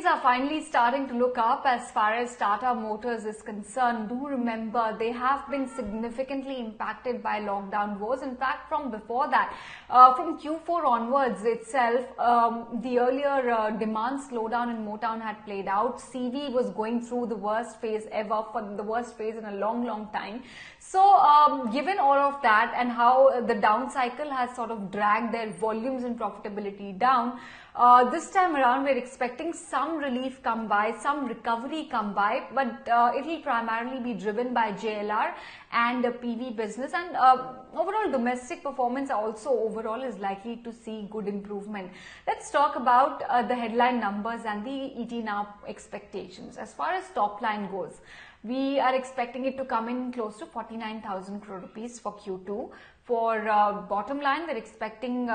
things are finally starting to look up as far as Tata Motors is concerned. Do remember, they have been significantly impacted by lockdown woes. In fact, from before that, from Q4 onwards itself, the earlier demand slowdown in Motown had played out. CV was going through the worst phase ever, for the worst phase in a long time. So, given all of that and how the down cycle has sort of dragged their volumes and profitability down, this time around we're expecting some relief come by, some recovery come by, but it will primarily be driven by JLR and the PV business, and overall domestic performance also overall is likely to see good improvement. Let's talk about the headline numbers and the ET now expectations. As far as top line goes, we are expecting it to come in close to 49,000 crore rupees for Q2. For bottom line, we're expecting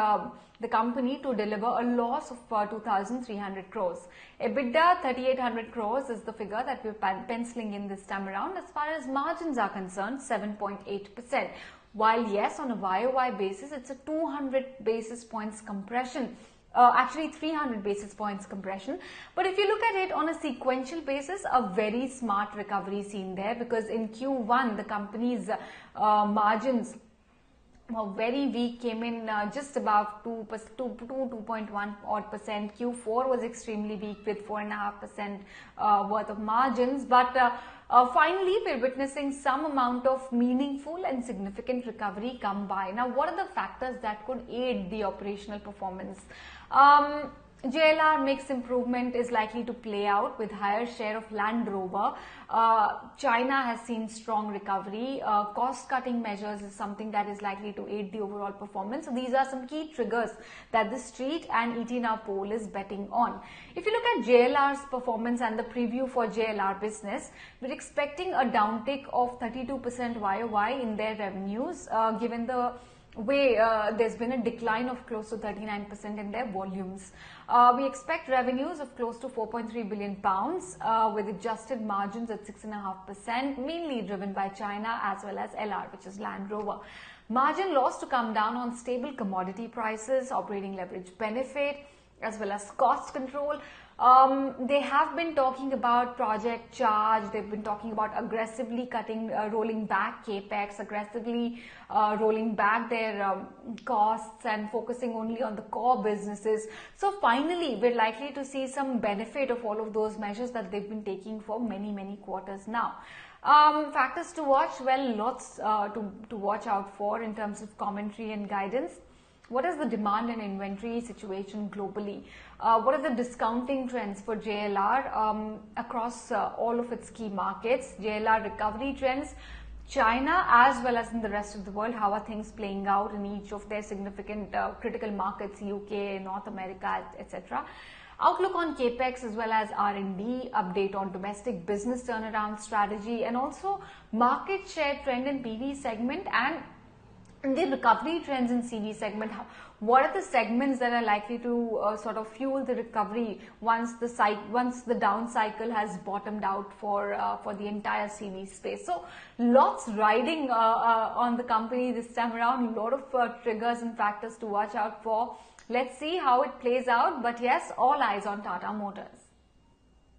the company to deliver a loss of 2,300 crores. EBITDA 3,800 crores is the figure that we're penciling in this time around. As far as margins are concerned, 7.8%. While yes, on a YOY basis, it's a 200 basis points compression. Actually 300 basis points compression. But if you look at it on a sequential basis, a very smart recovery seen there, because in Q1 the company's margins were very weak, came in just above 2.1 odd percent. Q4 was extremely weak with 4.5% worth of margins, but finally we're witnessing some amount of meaningful and significant recovery come by. Now, what are the factors that could aid the operational performance? JLR mix improvement is likely to play out with higher share of Land Rover. China has seen strong recovery. Cost cutting measures is something that is likely to aid the overall performance. So these are some key triggers that the street and ET Now poll is betting on. If you look at JLR's performance and the preview for JLR business, we're expecting a downtick of 32% YOY in their revenues, given the way there's been a decline of close to 39% in their volumes. We expect revenues of close to 4.3 billion pounds with adjusted margins at 6.5%, mainly driven by China as well as LR, which is Land Rover. Margin loss to come down on stable commodity prices, operating leverage benefit, as well as cost control. They have been talking about Project Charge. They've been talking about aggressively rolling back capex, aggressively rolling back their costs and focusing only on the core businesses. So finally, we're likely to see some benefit of all of those measures that they've been taking for many quarters now. Factors to watch, well, lots to watch out for in terms of commentary and guidance. What is the demand and inventory situation globally? What are the discounting trends for JLR across all of its key markets? JLR recovery trends, China as well as in the rest of the world. How are things playing out in each of their significant critical markets, UK, North America, etc. Outlook on capex as well as R&D, update on domestic business turnaround strategy, and also market share trend in PV segment and the recovery trends in CV segment. What are the segments that are likely to sort of fuel the recovery once the down cycle has bottomed out for the entire CV space? So lots riding on the company this time around. A lot of triggers and factors to watch out for. Let's see how it plays out. But yes, all eyes on Tata Motors.